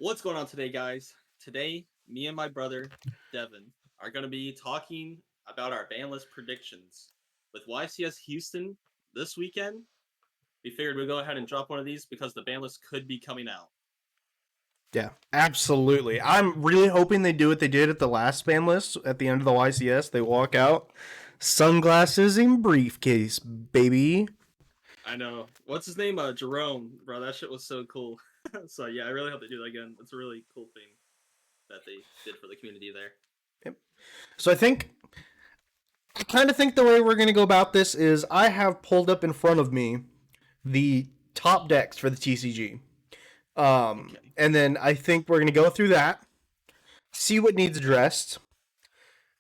What's going on today, guys? Today, me and my brother, Devin, are going to be talking about our ban list predictions. With YCS Houston this weekend, we figured we'd go ahead and drop one of these because the ban list could be coming out. Yeah, absolutely. I'm really hoping they do what they did at the last ban list at the end of the YCS. They walk out, sunglasses and briefcase, baby. I know. What's his name? Jerome. Bro, that shit was so cool. So, yeah, I really hope they do that again. It's a really cool thing that they did for the community there. Yep. So I kind of think the way we're going to go about this is I have pulled up in front of me the top decks for the TCG. Okay. And then I think we're going to go through that, see what needs addressed,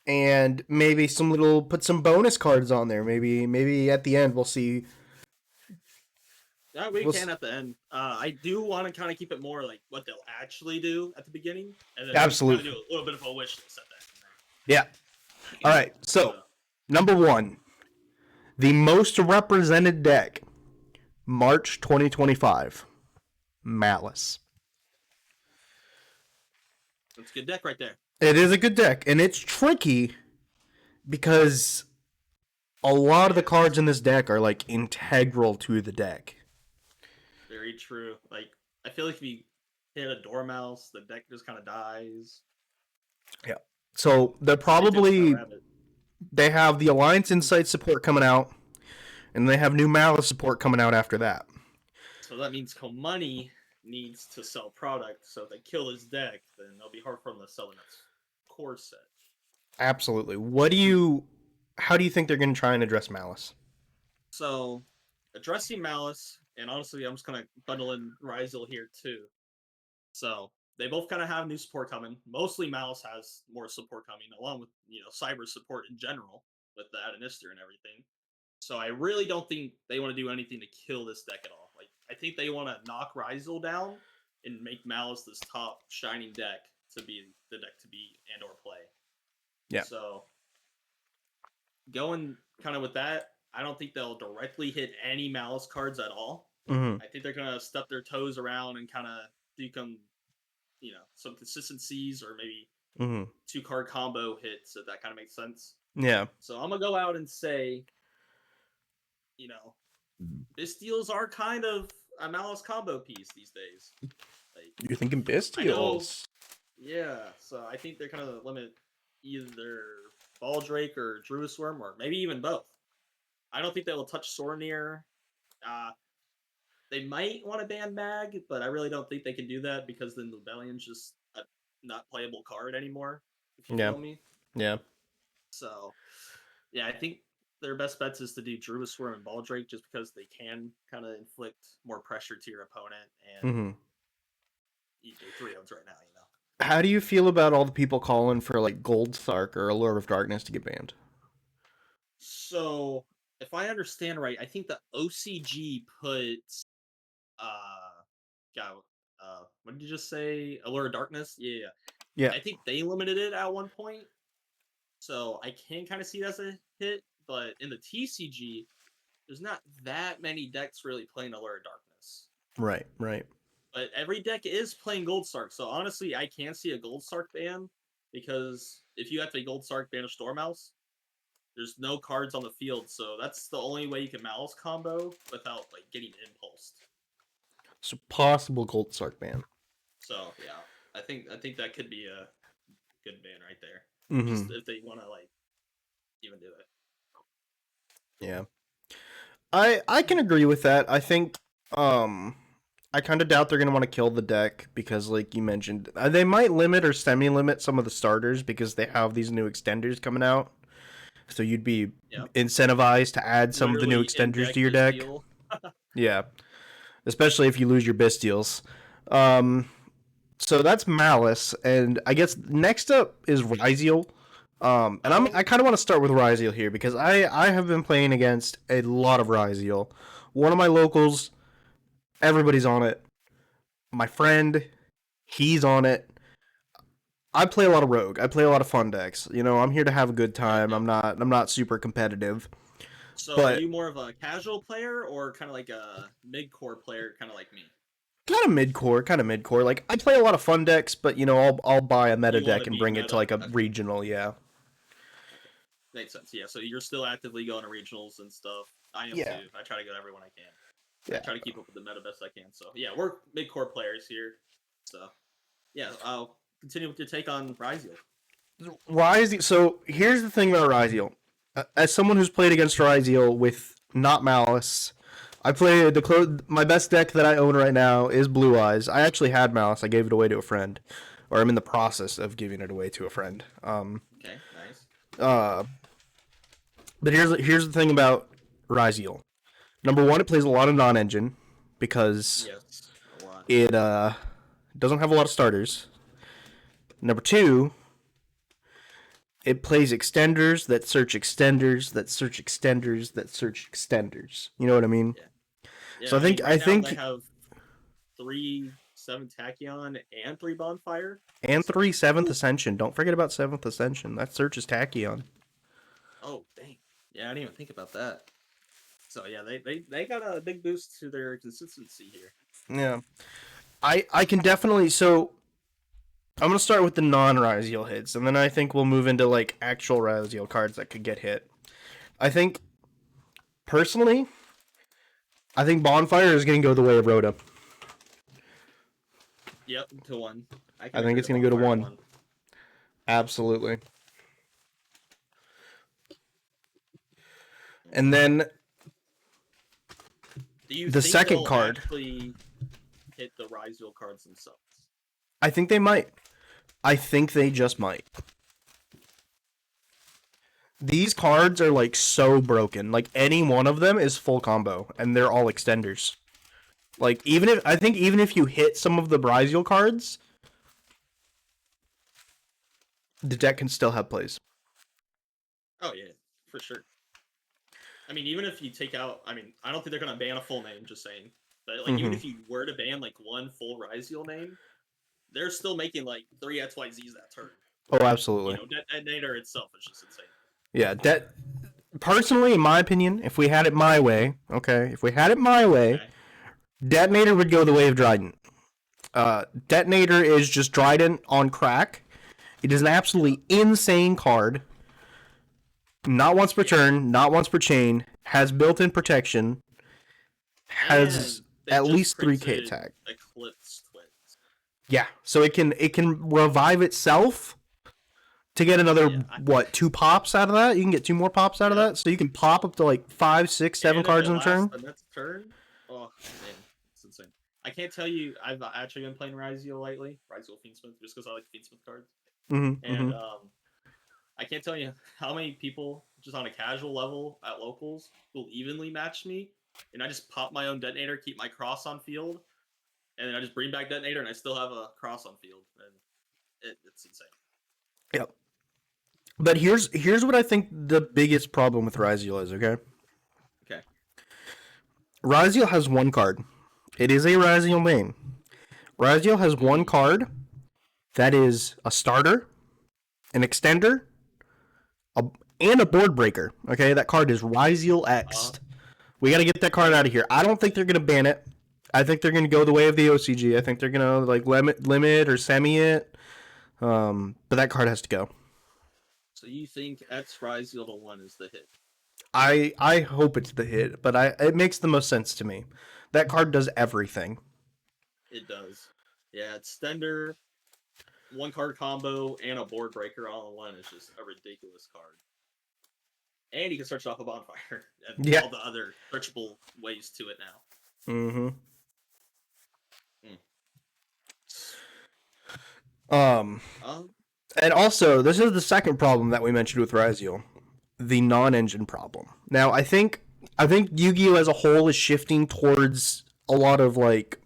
and maybe put some bonus cards on there. Maybe at the end we'll see. Yeah, we can at the end. I do want to kind of keep it more like what they'll actually do at the beginning, and then Absolutely. kind of do a little bit of a wish list at that. Yeah. All right. So, number one, the most represented deck, March 2025, Malice. That's a good deck right there. It is a good deck, and it's tricky because a lot of the cards in this deck are like integral to the deck. Very true. Like, I feel like if you hit a Dormouse, the deck just kind of dies. Yeah. So they have the Alliance Insight support coming out, and they have new Malice support coming out after that. So that means Komani needs to sell product. So if they kill his deck, then it'll be hard for him to sell in its core set. Absolutely. How do you think they're going to try and address Malice? So, addressing Malice, and honestly, I'm just going to bundle in Riseal here too. So, they both kind of have new support coming. Mostly Malice has more support coming, along with, cyber support in general, with the Adonister and everything. So I really don't think they want to do anything to kill this deck at all. Like, I think they want to knock Riseal down and make Malice this top shining deck to be the deck to be and or play. Yeah. So going kind of with that, I don't think they'll directly hit any Malice cards at all. Mm-hmm. I think they're gonna step their toes around and kind of do some consistencies or maybe 2-card combo hits, if that kind of makes sense. Yeah. So I'm gonna go out and say, Bisteals are kind of a Malice combo piece these days. Like, you're thinking Bisteals? Yeah, so I think they're kind of limit either Baldrake or Druisworm, or maybe even both. I don't think they will touch Sorneer. They might want to ban Mag, but I really don't think they can do that because then Lubellion's just a not playable card anymore, if you feel me. Yeah. So, yeah, I think their best bets is to do Druisworm and Baldrake just because they can kind of inflict more pressure to your opponent, and you do 3-0s right now, How do you feel about all the people calling for like Gold Sark or Allure of Darkness to get banned? So, if I understand right, I think the OCG puts what did you just say? Allure of Darkness? Yeah. I think they limited it at one point. So I can kind of see that as a hit, but in the TCG, there's not that many decks really playing Allure of Darkness. Right. But every deck is playing Gold Sark, so honestly, I can see a Gold Sark ban, because if you have a Gold Sark banish Dormouse, there's no cards on the field, so that's the only way you can Malice combo without getting impulsed. So possible Gold Sark ban. So yeah, I think that could be a good ban right there. Just if they want to even do it. Yeah, I can agree with that. I think I kind of doubt they're gonna want to kill the deck because, like you mentioned, they might limit or semi-limit some of the starters because they have these new extenders coming out. So you'd be incentivized to add some of the new extenders to your deck. Yeah. Especially if you lose your Bisteals. So that's Malice, and I guess next up is Riseal. And I kind of want to start with Riseal here because I have been playing against a lot of Riseal. One of my locals, everybody's on it. My friend, he's on it. I play a lot of Rogue. I play a lot of fun decks. I'm here to have a good time. I'm not super competitive. So are you more of a casual player or kind of like a mid-core player, kind of like me? Kind of mid-core. Like, I play a lot of fun decks, but, you know, I'll buy a meta You wanna deck and be bring it meta, to, like, a okay. regional, yeah. Makes sense. Yeah, so you're still actively going to regionals and stuff. I am Yeah. too. I try to go to everyone I can. I Yeah. try to keep up with the meta best I can. So yeah, we're mid-core players here. So yeah, I'll continue with your take on Riseal. Riseal. So here's the thing about Riseal. As someone who's played against Riseal with not Malice, I play my best deck that I own right now is Blue Eyes. I actually had Malice. I gave it away to a friend, or I'm in the process of giving it away to a friend. Okay, nice. But here's the thing about Riseal. Number one, it plays a lot of non-engine because Yes, a lot. it doesn't have a lot of starters. Number two, it plays extenders that search extenders that search extenders that search extenders. You know what I mean? Yeah. So I think right now they have 3/7 Tachyon and 3 Bonfire. and So, 3 7th Ascension. Don't forget about 7th Ascension. That searches Tachyon. oh dang. Yeah, I didn't even think about that. So yeah, they got a big boost to their consistency here. Yeah. I can definitely so I'm gonna start with the non-Riseal hits, and then I think we'll move into like actual Riseal cards that could get hit. I think personally, I think Bonfire is gonna go the way of Rhoda. Yep, to 1. I think it's gonna go to 1. Absolutely. And then Do you the think second they'll card actually hit the Riseal cards themselves? I think they might. I think they just might. These cards are like so broken. Like any one of them is full combo, and they're all extenders. Like even if you hit some of the Riseal cards, the deck can still have plays. Oh yeah, for sure. I mean, even if you take out, I mean, I don't think they're gonna ban a full name. Just saying, but like even if you were to ban like one full Riseal name, they're still making like 3 XYZs that turn. Oh, absolutely. You know, Detonator itself is just insane. Yeah, personally, in my opinion, if we had it my way, okay. Detonator would go the way of Trident. Detonator is just Trident on crack. It is an absolutely insane card. Not once per turn, not once per chain. Has built-in protection. Has at least 3k attack. Eclipse Twins. Yeah, so it can revive itself to get another 2 pops out of that. You can get 2 more pops out of that, so you can pop up to like 5, 6, 7 cards in a turn. The next turn. Oh man, it's insane. I can't tell you. I've actually been playing Riseal lately. Riseal Fiendsmith, just because I like Fiendsmith cards. And I can't tell you how many people just on a casual level at locals will evenly match me, and I just pop my own Detonator, keep my cross on field, and then I just bring back Detonator, and I still have a cross on field, and it's insane. Yep. But here's what I think the biggest problem with Riseal is. Okay. Okay. Riseal has 1 card. It is a Riseal main. Riseal has 1 card that is a starter, an extender, and a board breaker. Okay, that card is Riseal X. We got to get that card out of here. I don't think they're gonna ban it. I think they're gonna go the way of the OCG. I think they're gonna like limit or semi it. But that card has to go. So you think X Riseal to 1 is the hit? I hope it's the hit, but it makes the most sense to me. That card does everything. It does. Yeah, extender, 1 card combo, and a board breaker all in one is just a ridiculous card. And you can search off a Bonfire and all the other searchable ways to it now. And also, this is the second problem that we mentioned with Riseal, the non-engine problem. Now, I think Yu-Gi-Oh as a whole is shifting towards a lot of like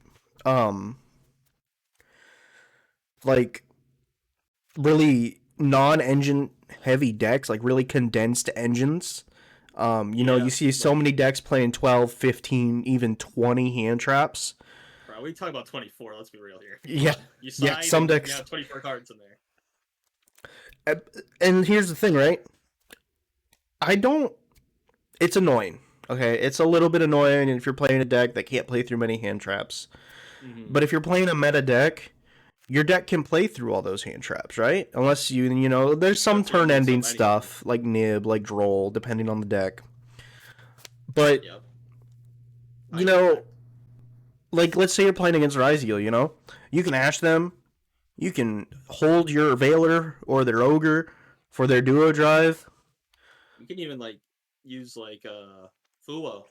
really non-engine heavy decks, like really condensed engines. You see so many decks playing 12, 15, even 20 hand traps. Bro, we talk about 24, let's be real here. Yeah. Some decks. You have 24 cards in there. And here's the thing, right? It's annoying. Okay, it's a little bit annoying if you're playing a deck that can't play through many hand traps. Mm-hmm. But if you're playing a meta deck, your deck can play through all those hand traps, right? Unless there's some Unless you turn use ending them anyway. stuff like Nib, like Droll, depending on the deck. But Yep. I you get know, that. like let's say you're playing against Riseal, you can Ash them, you can hold your Veiler or their Ogre for their duo drive. You can even like use like Fulo,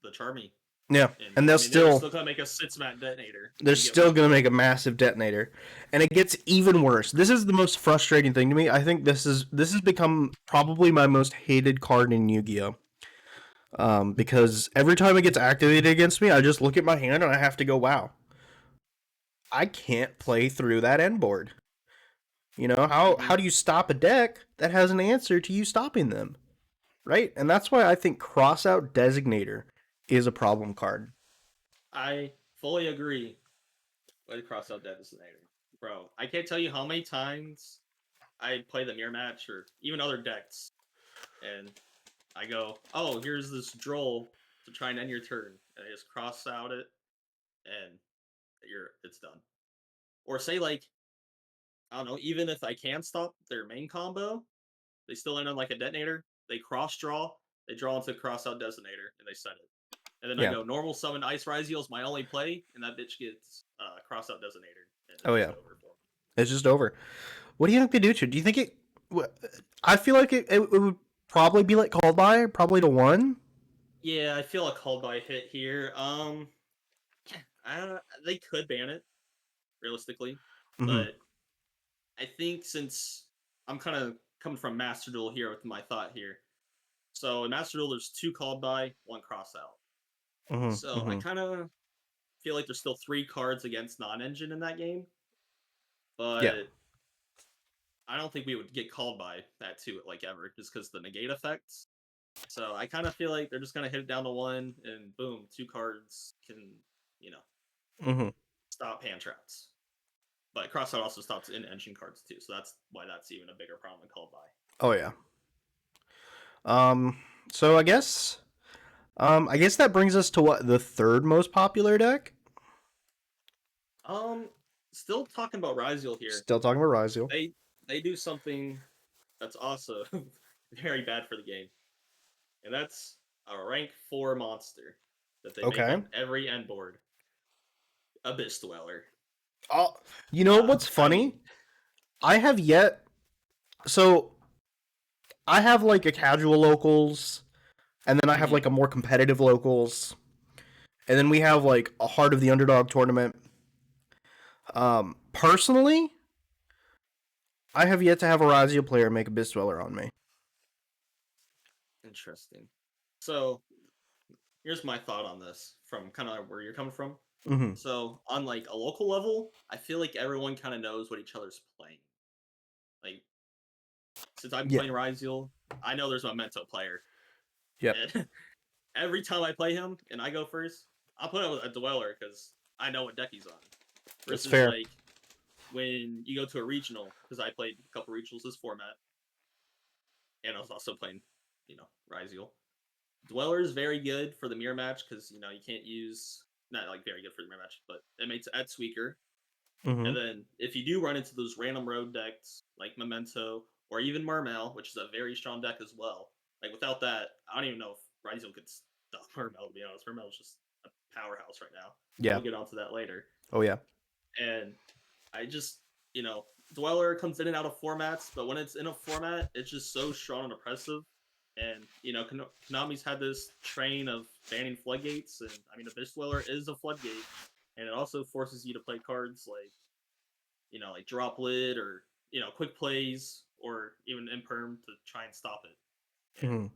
the Charmy, Yeah, and and I they'll mean they're still still gonna make a six mat detonator. they're You get still what you gonna get. make a massive detonator, and it gets even worse. This is the most frustrating thing to me. I think this has become probably my most hated card in Yu-Gi-Oh. Because every time it gets activated against me, I just look at my hand and I have to go, wow, I can't play through that end board. How Mm-hmm. do you stop a deck that has an answer to you stopping them? Right? And that's why I think Crossout Designator is a problem card. I fully agree with Crossout Devastator. Bro, I can't tell you how many times I play the mirror match or even other decks, and I go, "Oh, here's this droll to try and end your turn," and I just cross out it, and it's done. Or say like I don't know, even if I can stop their main combo, they still end on like a detonator. They cross draw, they draw into crossout designator, and they set it. And then I Yeah. go normal summon Ice Riseal is my only play, and that bitch gets crossout designator, and Oh it's yeah. just over for me. It's just over. What do you think they do to it? Do you think it? I feel like it would probably be like called by probably to one. Yeah, I feel a called by hit here. They could ban it realistically, Mm-hmm. but I think since I'm kind of coming from Master Duel here with my thought here. So in Master Duel, there's two called by, one cross out. Mm-hmm. So I Mm-hmm. kind of feel like there's still three cards against non-engine in that game, Yeah. but I don't think we would get called by that too, like ever, just because the negate effects. So I kind of feel like they're just gonna hit it down to one, and boom, two cards can, you know, Mm-hmm. stop hand traps. But crossout also stops in engine cards too, so that's why that's even a bigger problem in called by. Oh yeah. Um. So I guess that brings us to what the third most popular deck. Um, Still talking about Riseal here. Still talking about Riseal. They they do something that's also very bad for the game, and that's a rank 4 monster that they make Okay. on every end board. Abyss Dweller. Oh, you know what's I funny? mean, I have yet. So I have like a casual locals, and then I have mhm, like a more competitive locals, and then we have like a Heart of the Underdog tournament. Personally, I have yet to have a Razia player make a Abyss Dweller on me. interesting. So here's my thought on this from kind of where you're coming from. Mm-hmm. So on like a local level, I feel like everyone kind of knows what each other's playing. Like since I'm Yeah. playing Riseal, I know there's a Memento player, Yep. and every time I play him and I go first, I'll put him a Dweller because I know what deck he's on. That's Versus fair. like when you go to a regional, because I played a couple regionals this format, and I was also playing, Riseal. Dweller is very good for the mirror match because you can't use not like very good for the mirror match, but it makes Ed Squeaker. Mm-hmm. And then if you do run into those random road decks like Memento or even Mermail, which is a very strong deck as well, like without that, I don't even know if Riseal could stop Mermail. To be honest, Mermail is just a powerhouse right now. Yeah. We'll get onto that later. Oh yeah. And I just, Dweller comes in and out of formats, but when it's in a format, it's just so strong and oppressive. And Konami's had this train of banning floodgates, and I mean, Abyss Dweller is a floodgate, and it also forces you to play cards like, like Drop Lid or quick plays or even Imperm to try and stop it. And Mm-hmm.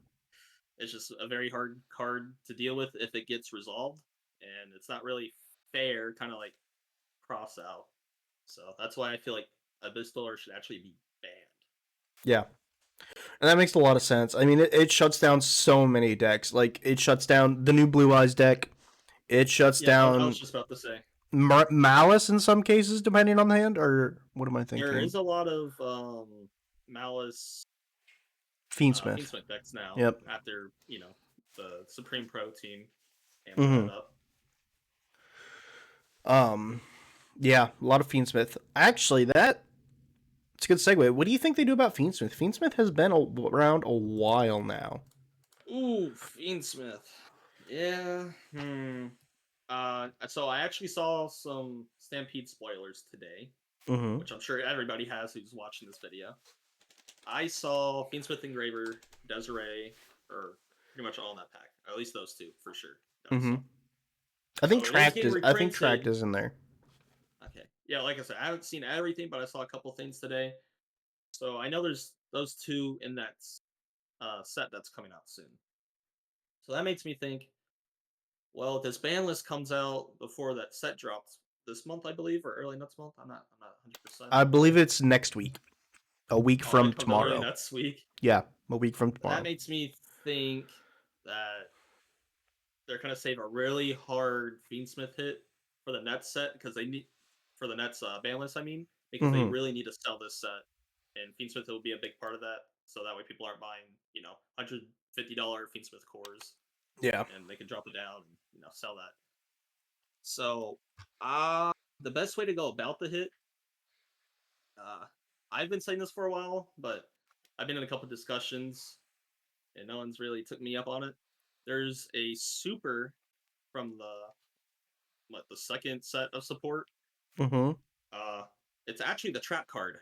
it's just a very hard card to deal with if it gets resolved, and it's not really fair, kind of like cross out. So that's why I feel like Abyss Dweller should actually be banned. Yeah. And that makes a lot of sense. I mean, it shuts down so many decks. Like, it shuts down the new Blue Eyes deck. It shuts Yeah, I was down just about to say Malice in some cases, depending on the hand. Or what am I there thinking? is a lot of Malice Fiendsmith. Fiendsmith decks now Yep. after the Supreme Pro team hammered Mm-hmm. that up. Yeah, a lot of Fiendsmith. Actually, it's a good segue. What do you think they do about Fiendsmith? Fiendsmith has been around a while now. Ooh, Fiendsmith. Yeah. So I actually saw some Stampede spoilers today, Mm-hmm. which I'm sure everybody has who's watching this video. I saw Fiendsmith Engraver, Desiree, or pretty much all in that pack. Or at least those two for sure. Mm-hmm. I think So it is Tract getting is. I think reprinted. Tract is in there. Okay. Yeah, like I said, I haven't seen everything, but I saw a couple things today. So I know there's those two in that set that's coming out soon. So that makes me think, well, if this ban list comes out before that set drops this month, I believe, or early next month. I'm not 100%. I believe it's next week. A week Oh, from it comes out early tomorrow. next week. Yeah, a week from tomorrow. That makes me think that they're gonna save a really hard Fiendsmith hit for the Nets set because they need for the Nets ban list. I mean, because they really need to sell this set, and Fiendsmith will be a big part of that. So that way, people aren't buying $150 Fiendsmith cores. Yeah, and they can drop it down and sell that. So, the best way to go about the hit, I've been saying this for a while, but I've been in a couple discussions, and no one's really took me up on it. There's a super from the second set of support. Mm-hmm. It's actually the trap card.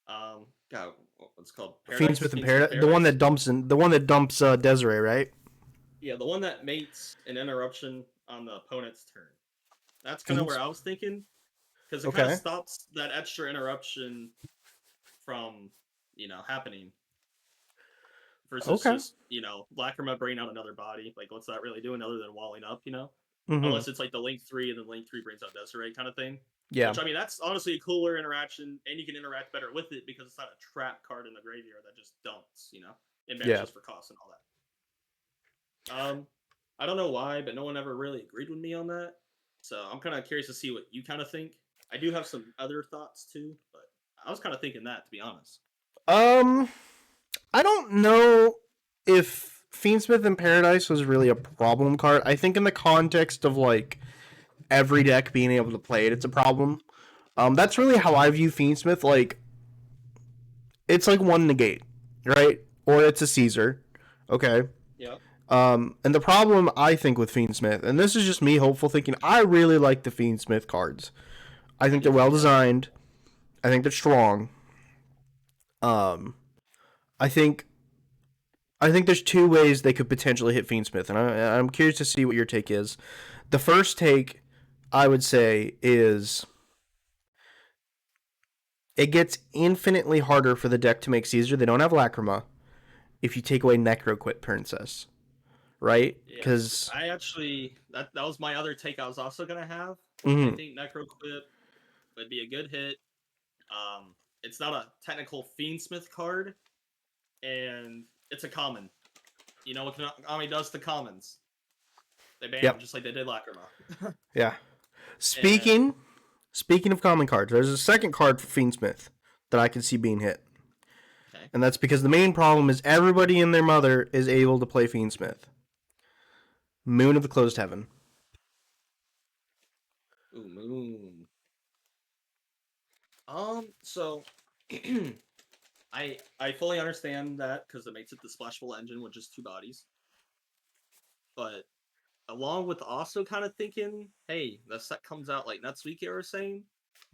God, what's it called? Fiendsmith and Paradise. The one that dumps Desiree, right? Yeah, the one that mates an interruption on the opponent's turn. That's kind of where I was thinking, because it kind of stops that extra interruption from happening. Versus just Lacrima bringing out another body. Like, what's that really doing other than walling up? Unless it's like the Link 3 and then Link 3 brings out Desiree kind of thing. Yeah. Which, I mean, that's honestly a cooler interaction, and you can interact better with it because it's not a trap card in the graveyard that just dumps, and banishes for cost and all that. I don't know why, but no one ever really agreed with me on that. So I'm kind of curious to see what you kind of think. I do have some other thoughts too, but I was kind of thinking that, to be honest. I don't know if Fiendsmith in Paradise was really a problem card. I think in the context of like every deck being able to play it, it's a problem. That's really how I view Fiendsmith. Like, it's like one negate, right? Or it's a Caesar. Okay. Yeah. And the problem I think with Fiendsmith, and this is just me hopeful thinking, I really like the Fiendsmith cards. I think they're well designed. I think they're strong. I think there's two ways they could potentially hit Fiendsmith, and I'm curious to see what your take is. The first take, I would say, is it gets infinitely harder for the deck to make Caesar. They don't have Lacrima if you take away Necroquip Princess, right? Because I actually that was my other take. I was also gonna have. Mm-hmm. I think Necroquip would be a good hit. It's not a technical Fiendsmith card, and it's a common. You know what Konami does to commons? They ban them just like they did Lacrima. Yeah. Speaking of common cards, there's a second card for Fiendsmith that I can see being hit. Okay. And that's because the main problem is everybody and their mother is able to play Fiendsmith. Moon of the Closed Heaven. Ooh, Moon. So I fully understand that because it makes it the splashable engine with just two bodies. But along with also kind of thinking, hey, the set comes out like next week, you were saying.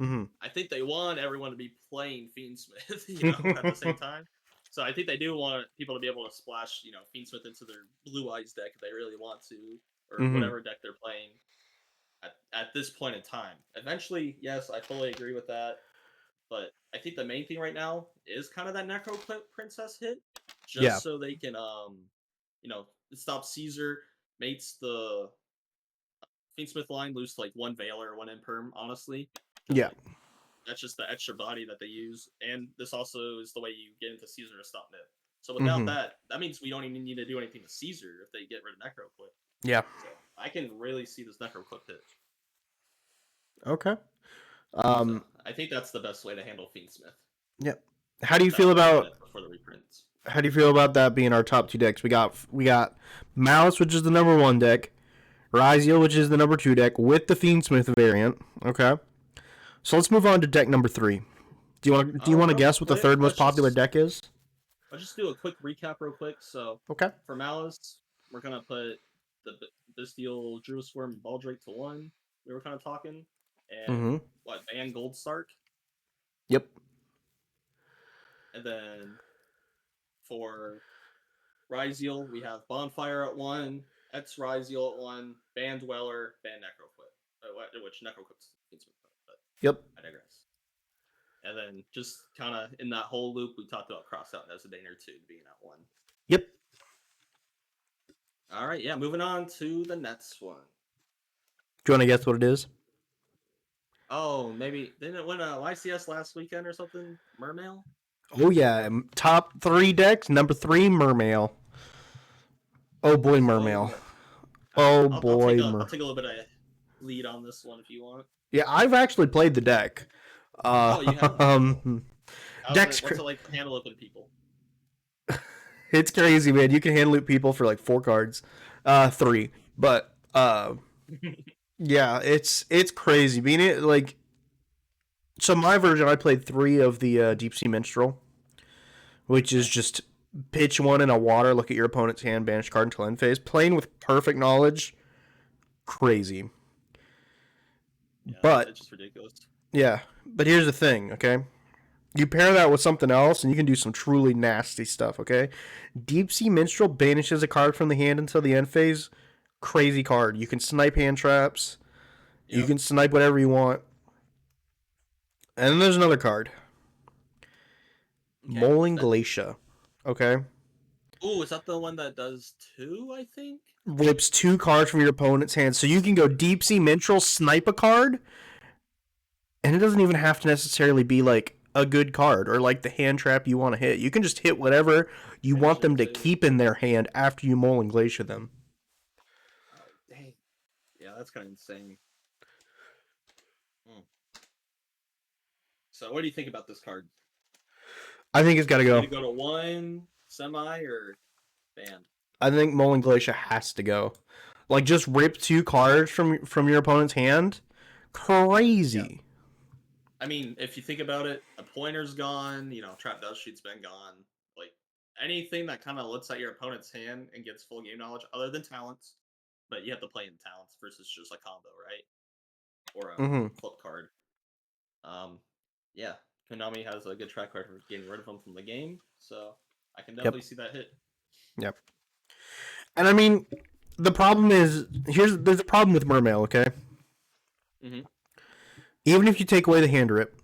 Mm-hmm. I think they want everyone to be playing Fiendsmith, at the same time. So I think they do want people to be able to splash, Fiendsmith into their Blue Eyes deck if they really want to, or whatever deck they're playing at this point in time. Eventually, yes, I fully agree with that. But I think the main thing right now is kind of that Necroquip Princess hit, just so they can, stop Caesar, mates the Fiendsmith line, lose like one Veiler, one Imperm, honestly. Yeah. That's just the extra body that they use, and this also is the way you get into Caesar to stop Nip. So without that means we don't even need to do anything to Caesar if they get rid of Necroquip. Yeah. So I can really see this Necroquip hit. Okay. So I think that's the best way to handle Fiendsmith. Yeah. How do you feel about before the reprints? How do you feel about that being our top two decks? We got Malice, which is the number one deck, Riseal, which is the number 2 deck with the Fiendsmith variant. Okay. So let's move on to deck number 3. Do you want to guess what the third most popular deck is? Let's just do a quick recap real quick. So Okay. for Malice, we're gonna put the Bestial Druid Swarm Baldrake to 1. We were kind of talking. And ban Gold Stark. Yep. And then for Riseal, we have Bonfire at 1, X Riseal at 1, ban Dweller, ban Necroquip. Which Necroquip's but yep. I digress. And then just kind of in that whole loop, we talked about Crossout and Ezidaner 2 being at 1. Yep. All right, yeah, moving on to the next one. Do you want to guess what it is? Oh, maybe didn't it win a YCS last weekend or something? Mermail? Oh yeah, top 3 decks. Number 3, Mermail. Oh boy, Mermail. I'll take a little bit of lead on this one if you want. Yeah, I've actually played the deck. You have. Deck's what's it like to handle open people? It's crazy, man. You can hand loot people for like 4 cards, 3, but yeah, it's crazy. Being it like, so my version, I played 3 of the Deep Sea Minstrel, which is just pitch 1 in a water, look at your opponent's hand, banish card until end phase. Playing with perfect knowledge, crazy. Yeah, but it's just ridiculous. Yeah, but here's the thing, okay? You pair that with something else, and you can do some truly nasty stuff, okay? Deep Sea Minstrel banishes a card from the hand until the end phase. Crazy card. You can snipe hand traps. Yep. You can snipe whatever you want. And then there's another card. Okay, Moaling Glacier. Okay? Ooh, is that the one that does 2, I think? Rips 2 cards from your opponent's hand. So you can go Deep Sea Minstrel, snipe a card, and it doesn't even have to necessarily be like a good card or like the hand trap you want to hit. You can just hit whatever you want them to keep in their hand after you Moaling Glacier them. Oh, dang. Yeah, that's kind of insane. So what do you think about this card? I think it's got to go. Go to 1, semi, or banned? I think Moaling Glacier has to go. Like, just rip 2 cards from your opponent's hand? Crazy. Yeah. I mean, if you think about it, a pointer's gone, Trap Dust Sheet's been gone. Like, anything that kind of looks at your opponent's hand and gets full game knowledge, other than talents, but you have to play in talents versus just a combo, right? Or a flip card. Yeah, Konami has a good track record of getting rid of them from the game, so I can definitely see that hit. Yep. And I mean, the problem is, there's a problem with Mermail, okay? Mm-hmm. Even if you take away the hand rip,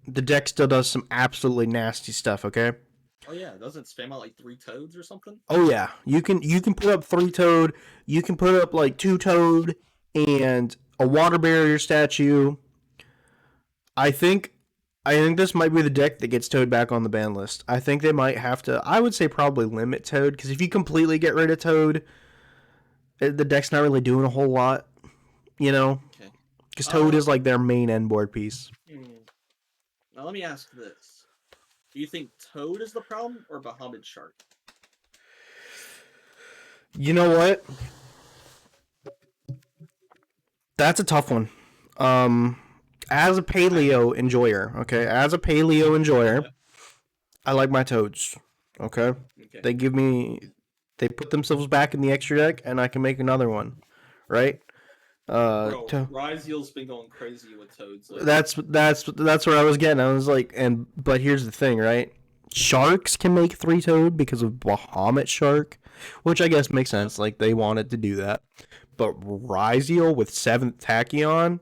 the deck still does some absolutely nasty stuff, okay? Oh yeah, doesn't it spam out like 3 toads or something? Oh yeah, you can put up 3 toad, you can put up like 2 toad and a water barrier statue. I think this might be the deck that gets Toad back on the ban list. I think they might have to, I would say probably limit Toad, because if you completely get rid of Toad, the deck's not really doing a whole lot, Okay. Because Toad is like their main end board piece. Now let me ask this. Do you think Toad is the problem or Bahamut Shark? You know what? That's a tough one. As a paleo enjoyer, I like my Toads. Okay? They put themselves back in the extra deck, and I can make another one, right? Riseal's been going crazy with Toads. That's where I was getting. I was like, but here's the thing, right? Sharks can make 3 Toad because of Bahamut Shark, which I guess makes sense. Like, they wanted to do that. But Riseal with 7th Tachyon.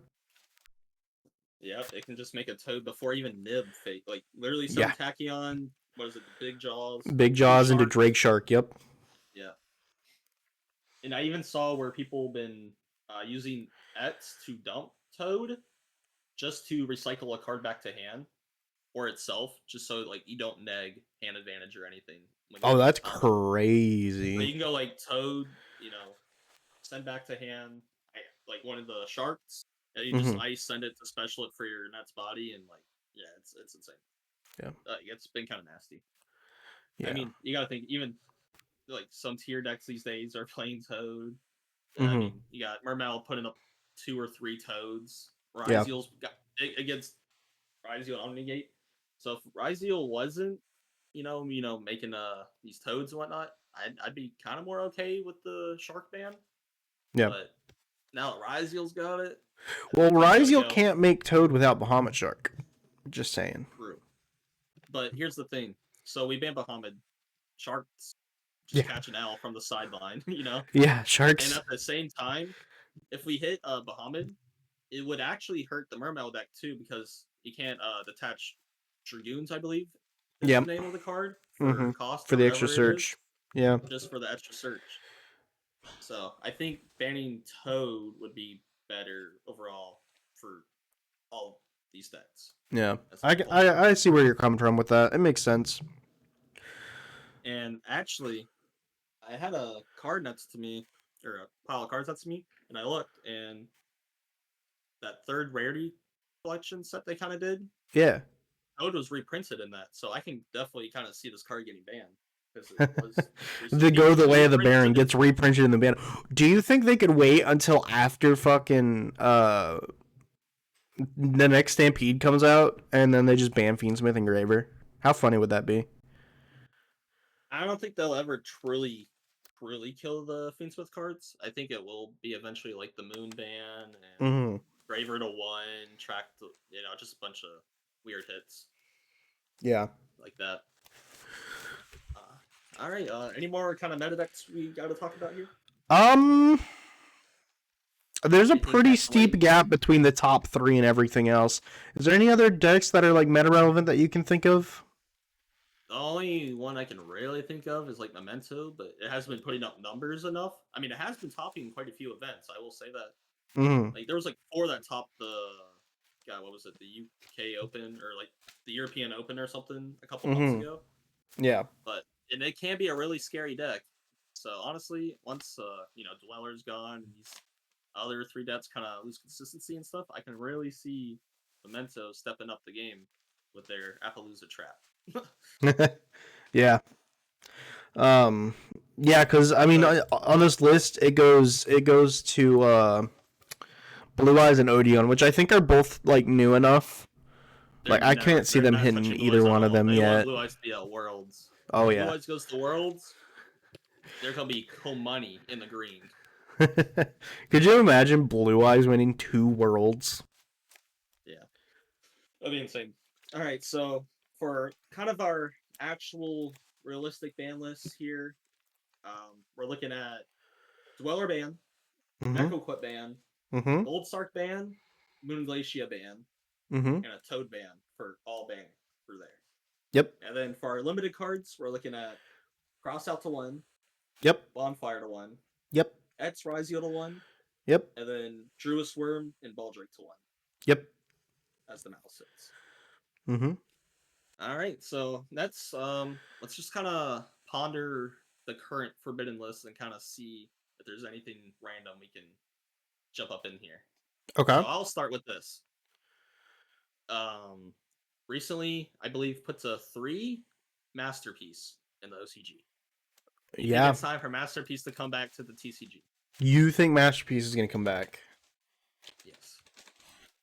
Yeah, it can just make a Toad before even Nib fake. Like, literally 7th Tachyon. What is it? The Big Jaws. Big Jaws into Drake Shark. Yep. Yeah. And I even saw where people have been using X to dump Toad just to recycle a card back to hand or itself, just so like you don't neg hand advantage or anything. Oh, that's crazy. So you can go like Toad, send back to hand like one of the sharks, and you just ice send it to special it for your Net's body, and like it's insane. Yeah, it's been kind of nasty. Yeah. I mean, you gotta think even like some tier decks these days are playing Toad. I Mm-hmm. mean, you got Mermail putting up 2 or 3 toads. Yeah. Riseal's got against Riseal and Omnigate. So if Riseal wasn't, making these toads and whatnot, I'd be kind of more okay with the shark ban. Yeah. But now that Riseal's got it, I Well, think he's gotta Riseal go. can't make Toad without Bahamut Shark. Just saying. True. But here's the thing. So we banned Bahamut. Sharks just Yeah. catch an L from the sideline, Yeah, And sharks. at the same time, if we hit Bahamut, it would actually hurt the Mermail deck too because you can't detach Dragoons, I believe, is Yep. the name of the card for Mm-hmm. cost For or the extra whatever it is, search. Yeah. just for the extra search. So I think banning Toad would be better overall for all these decks. Yeah. As a whole. I see where you're coming from with that. It makes sense. And actually, I had a card next to me, or a pile of cards next to me, and I looked, and that third rarity collection set they kind of did, Yeah. Toad was reprinted in that, so I can definitely kind of see this card getting banned because it was The Go the Way of the Baron reprinted. gets reprinted in the ban. Do you think they could wait until after fucking the next Stampede comes out and then they just ban Fiendsmith and Graver? How funny would that be? I don't think they'll ever truly kill the Fiendsmith cards. I think it will be eventually like the Moon ban and Mm-hmm. Graver to 1, track to, just a bunch of weird hits. Yeah. Like that. All right. Any more kind of meta decks we got to talk about here? There's a Anything pretty that steep late? gap between the top 3 and everything else. Is there any other decks that are like meta relevant that you can think of? The only one I can really think of is like Memento, but it hasn't been putting up numbers enough. I mean, it has been topping quite a few events. I will say that. Mm-hmm. Like there was like 4 that topped the, God, what was it? The UK Open or like the European Open or something a couple months ago. Yeah. But and it can be a really scary deck. So honestly, once Dweller's gone and these other 3 decks kind of lose consistency and stuff, I can really see Memento stepping up the game with their Appaloosa trap. Yeah. Yeah, because I mean, on this list, it goes to Blue Eyes and Odeon, which I think are both like new enough. Like I can't see them hitting either one of them they yet. want Blue Eyes to be at Worlds. Oh if yeah. Blue Eyes goes to Worlds, they're gonna be money in the green. Could you imagine Blue Eyes winning 2 Worlds? Yeah, that'd be insane. All right, so for kind of our actual realistic ban lists here, we're looking at Dweller ban, Mm-hmm. Echo Quit ban, Mm-hmm. Gold Sark ban, Moon Glacia ban, Mm-hmm. and a Toad ban for all banning for there. Yep. And then for our limited cards, we're looking at Cross Out to 1, Yep. Bonfire to 1, Yep. X Riseal to 1, Yep. and then Druid's Worm and Baldrake to 1. Yep. As the Malice hits. Mm-hmm. All right, so let's just kind of ponder the current forbidden list and kind of see if there's anything random we can jump up in here. Okay. So I'll start with this. Recently, I believe puts a 3 Masterpiece in the OCG. Yeah. It's time for Masterpiece to come back to the TCG. You think Masterpiece is gonna come back? Yes.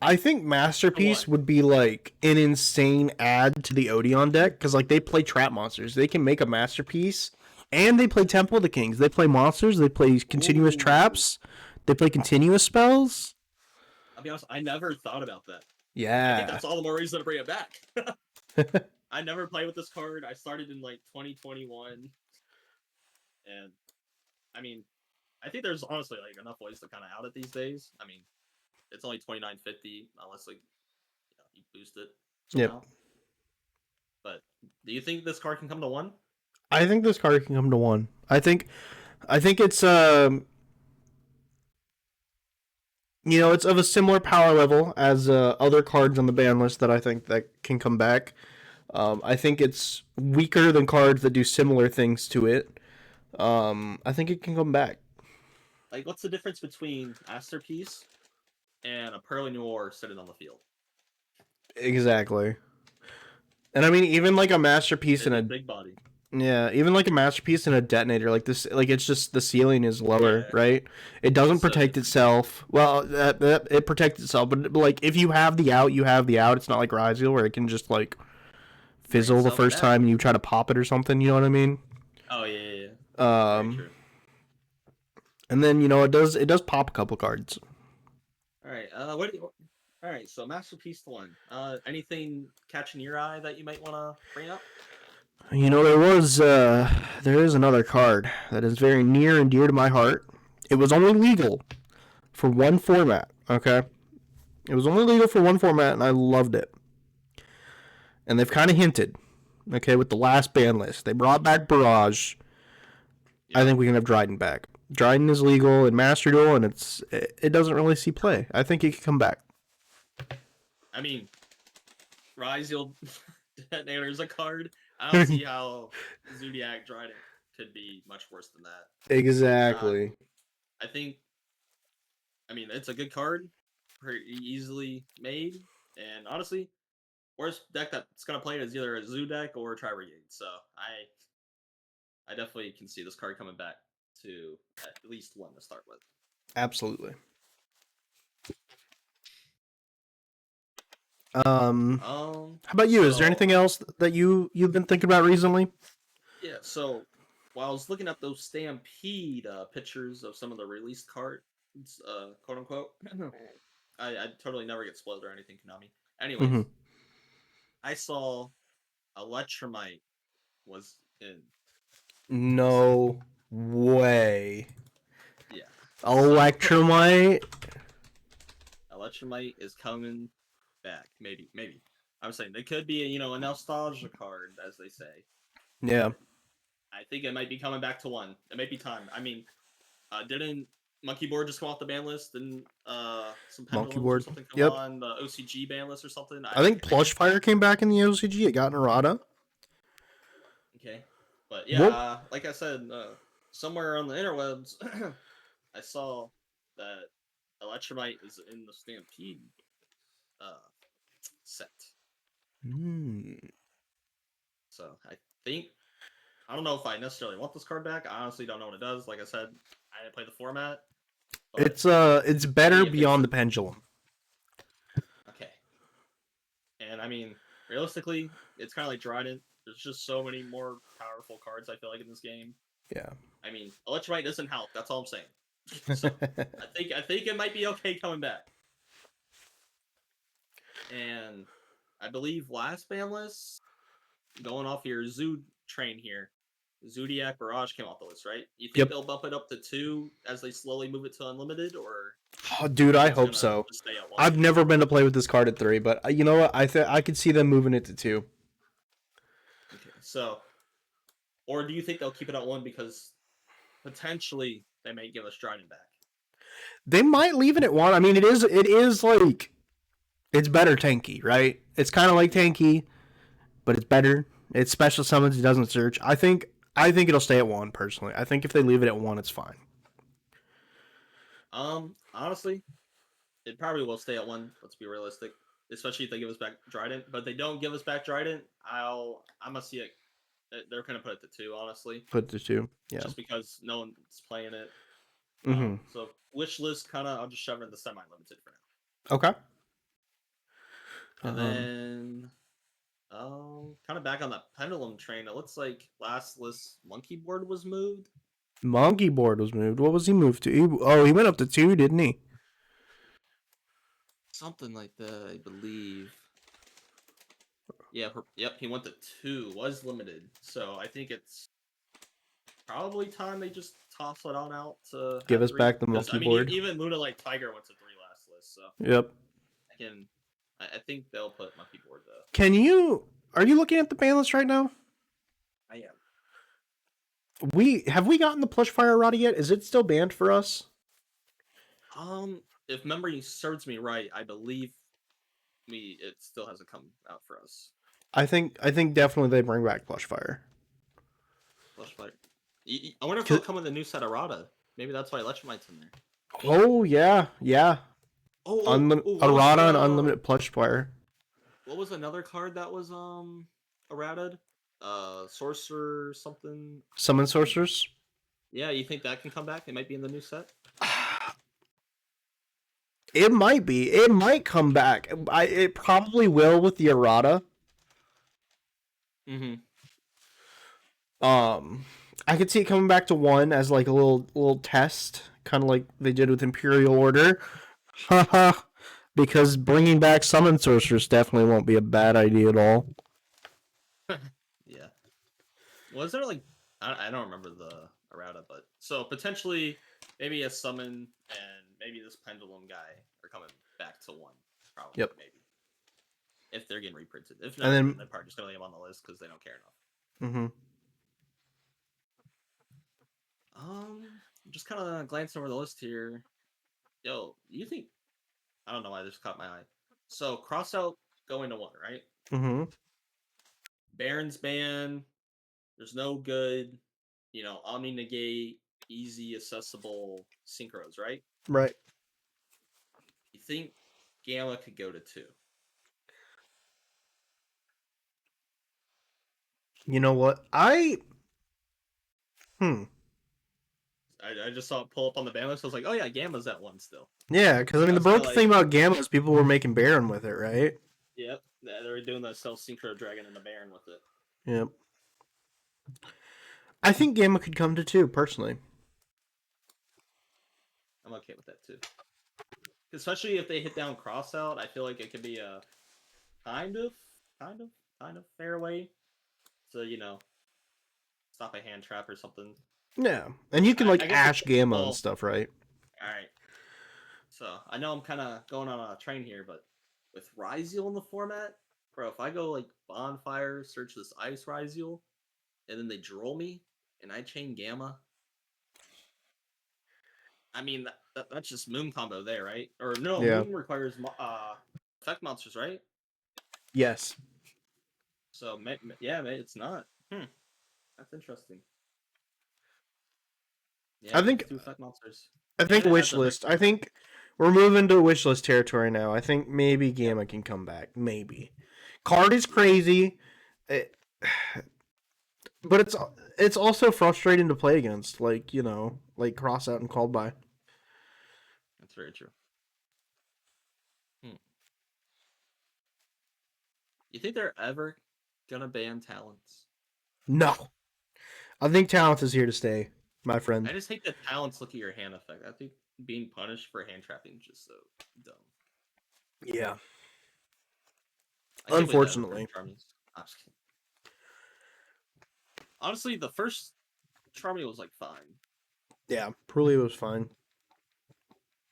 I think Masterpiece would be like an insane add to the Odeon deck because like they play trap monsters. They can make a Masterpiece, and they play Temple of the Kings. They play monsters. They play continuous traps. They play continuous spells. I'll be honest, I never thought about that. I Yeah. think that's all the more reason to bring it back. I never played with this card. I started in like 2021, and I mean, I think there's honestly like enough ways to kind of out it these days. I mean, it's only $29.50 unless like you boost it somehow. Yep. But do you think this card can come to 1? I think this card can come to 1. I think it's it's of a similar power level as other cards on the ban list that I think that can come back. I think it's weaker than cards that do similar things to it. I think it can come back. Like, what's the difference between Masterpiece and a Pearly Noir sitting on the field? Exactly. And I mean, even like a Masterpiece and a big body. Yeah, even like a masterpiece and a detonator, like this, like it's just the ceiling is lower, Yeah. right? It doesn't So protect itself. Well, it protects itself, but like if you have the out, you have the out. It's not like Riseal where it can just like bring fizzle the itself first back. time and you try to pop it or something. You know what I mean? Oh yeah. Very Um, true. and then it does pop a couple cards. All right. What? All right. So masterpiece one. Anything catching your eye that you might want to bring up? There is another card that is very near and dear to my heart. It was only legal for one format. Okay, it was only legal for one format, and I loved it. And they've kind of hinted, okay, with the last ban list. They brought back Barrage. I think we can have Dryden back. Dryden is legal in Master Duel, and it doesn't really see play. I think it could come back. I mean, Riseal Detonator is a card. I don't see how Zodiac Dryden could be much worse than that. Exactly. I think, I mean, it's a good card, pretty easily made, and honestly, worst deck that's gonna play it is either a Zoo deck or a Tri-Brigade. So I definitely can see this card coming back to at least one to start with. Absolutely. How about you? Is there anything else that you've been thinking about recently? Yeah, so while I was looking at those Stampede pictures of some of the released cards, quote unquote, I totally never get spoiled or anything, Konami. Anyways, I saw Electromite was in. No way. Yeah. Electromite? Electromite is coming back. Maybe. I'm saying it could be a nostalgia card, as they say. Yeah. I think it might be coming back to one. It might be time. I mean, didn't Monkey Board just come off the ban list and some pendulums or something come on the OCG ban list or something? I think Plushfire came back in the OCG. It got an errata. Okay. But yeah, like I said, somewhere on the interwebs, I saw that Electromite is in the Stampede set. So I don't know if I necessarily want this card back. I honestly don't know what it does. Like I said, I didn't play the format. It's better beyond the pendulum. Okay. And I mean, realistically, it's kind of like Dryden. There's just so many more powerful cards I feel like in this game. Yeah. I mean, Electromite doesn't help. That's all I'm saying. So I think it might be okay coming back. And I believe last ban list, going off your Zoo train here, Zodiac Barrage came off the list, right? You think they'll bump it up to 2 as they slowly move it to unlimited, or? Oh, dude, I hope so. I've never been to play with this card at 3, but you know what? I could see them moving it to 2. Okay, so, or do you think they'll keep it at 1 because potentially they may give us Dryden back? They might leave it at 1. I mean, it is like it's better tanky, right? It's kind of like tanky, but it's better. It's special summons. It doesn't search. I think it'll stay at 1 personally. I think if they leave it at 1, it's fine. Honestly, it probably will stay at 1. Let's be realistic, especially if they give us back Dryden. But if they don't give us back Dryden, I'm gonna see it. They're gonna put it to 2, honestly. Put it to 2, yeah. Just because no one's playing it. So wish list I'll just shove it in the semi-limited for now. Okay. And then, kind of back on that pendulum train. It looks like last list Monkey Board was moved. Monkey Board was moved. What was he moved to? He went up to 2, didn't he? Something like that, I believe. Yeah, yep, he went to 2. Was limited, so I think it's probably time they just toss it on out to give us back the Monkey Board. Even Moonlight Tiger went to 3 last list, so yep. I think they'll put Monkey Board though. Are you looking at the ban list right now? I am. Have we gotten the Plushfire errata yet? Is it still banned for us? If memory serves me right, I believe it still hasn't come out for us. I think definitely they bring back Plushfire. Plushfire. I wonder if they'll come with a new set errata. Maybe that's why Electromite's in there. Oh yeah. Errata and unlimited Plushfire. What was another card that was errataed? sorcerer something. Summon sorcerers. Yeah, you think that can come back? It might be in the new set. It might be. It might come back. It probably will with the errata. Mm-hmm. I could see it coming back to 1 as like a little test, kind of like they did with Imperial Order. Haha. Because bringing back summon sorcerers definitely won't be a bad idea at all. Yeah. Was there like I don't remember the errata, but so potentially maybe a summon and maybe this pendulum guy are coming back to 1. Probably. Yep. Maybe. If they're getting reprinted. If not, And then then they're probably just gonna leave them on the list because they don't care enough. mm-hmm. Just kind of glancing over the list here. Yo, you think? I don't know why this caught my eye. So cross out going to 1, right? Mm-hmm. Baron's ban. There's no good, Omni negate, easy accessible synchros, right? Right. You think Gamma could go to 2? You know what? I just saw it pull up on the ban list. I was like, oh yeah, Gamma's at 1 still. Yeah, because I mean, the broken thing about Gamma is people were making Baron with it, right? Yep, they were doing the self synchro dragon and the Baron with it. Yep. I think Gamma could come to 2, personally. I'm okay with that too. Especially if they hit down cross out, I feel like it could be a kind of fair way to, stop a hand trap or something. Yeah, and you can Ash Gamma and stuff, right? Alright. So, I know I'm kind of going on a train here, but with Riseal in the format, bro, if I go Bonfire, search this Ice Riseal, and then they droll me, and I chain Gamma, I mean, that's just Moon combo there, right? Or no, yeah. Moon requires effect monsters, right? Yes. So, yeah, it's not. That's interesting. Yeah, I think 2 effect monsters. I think wishlist. I think we're moving to wishlist territory now. I think maybe Gamma can come back. Maybe. Card is crazy, but it's also frustrating to play against. Like cross out and called by. That's very true. You think they're ever gonna ban talents? No. I think talent is here to stay, my friend. I just hate that talents look at your hand effect. I think being punished for hand trapping is just so dumb. Yeah. Unfortunately. Honestly, the first Charmy was fine. Yeah, Prulia was fine.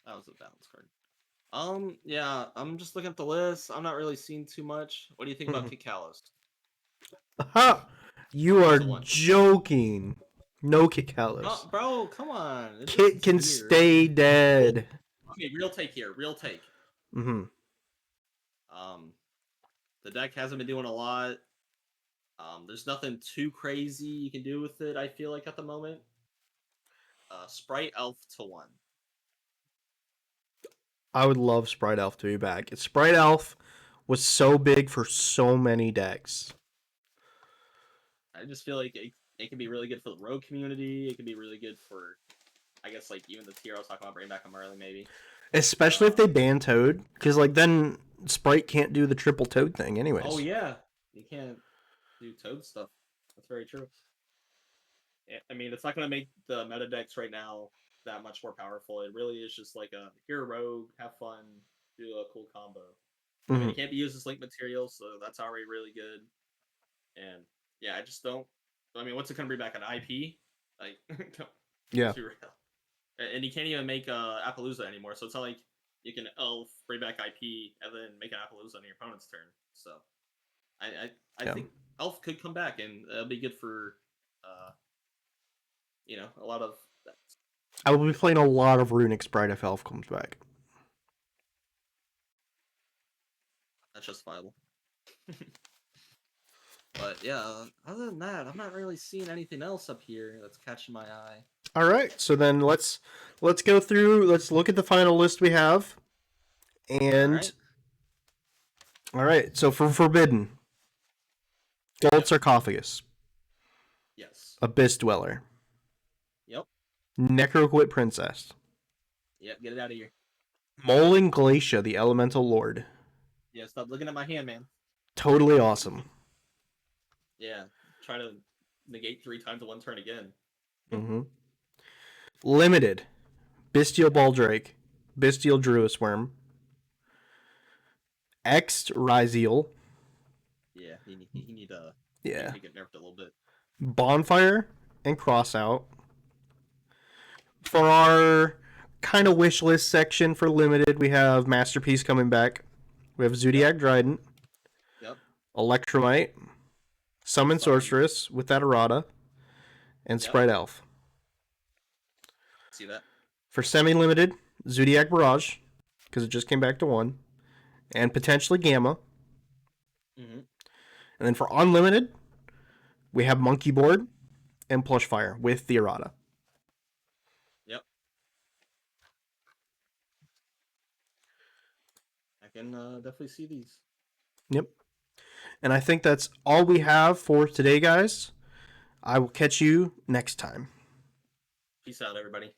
That was a balance card. Yeah, I'm just looking at the list. I'm not really seeing too much. What do you think about Kit Kalos? You are joking. No Kit Kalos. Oh, bro, come on. Kit can stay dead. Okay, real take here. Real take. Mm-hmm. The deck hasn't been doing a lot. There's nothing too crazy you can do with it, I feel like, at the moment. Sprite Elf to 1. I would love Sprite Elf to be back. Sprite Elf was so big for so many decks. I just feel like it can be really good for the rogue community. It can be really good for, I guess, even the tier I was talking about, bringing back a Mermail, maybe. Especially if they ban Toad, because then Sprite can't do the triple Toad thing anyways. Oh, yeah. You can't do Toad stuff. That's very true. I mean, it's not going to make the meta decks right now that much more powerful. It really is just you're a rogue, have fun, do a cool combo. Mm-hmm. I mean, it can't be used as link material, so that's already really good. And yeah, I just don't. I mean, what's it going to bring back, an IP? Yeah. And you can't even make Appaloosa anymore, so it's not like you can Elf, bring back IP, and then make an Appaloosa on your opponent's turn. So I think Elf could come back, and it'll be good for a lot of decks. I will be playing a lot of Runic Sprite if Elf comes back. That's justifiable. But yeah, other than that, I'm not really seeing anything else up here that's catching my eye. All right, so then let's go through. Let's look at the final list we have. And all right, so for Forbidden, Gold Yep. Sarcophagus. Yes. Abyss Dweller. Yep. Necroquit Princess. Yep. Get it out of here. Moling Glacia, the Elemental Lord. Yeah. Stop looking at my hand, man. Totally awesome. Yeah. Try to negate 3 times in 1 turn again. Mm-hmm. Limited. Bestial Baldrake. Bestial Druis Worm. X Riseal. Yeah. He need to get nerfed a little bit. Bonfire and Crossout. For our kind of wish list section for limited, we have Masterpiece coming back. We have Zodiac Trident. Yep. Electromite. Summon Sorceress with that errata. And Sprite Elf. See that? For semi-limited, Zodiac Barrage, because it just came back to 1. And potentially Gamma. Mm-hmm. And then for unlimited, we have Monkey Board and Plush Fire with the errata. Yep. I can definitely see these. Yep. And I think that's all we have for today, guys. I will catch you next time. Peace out, everybody.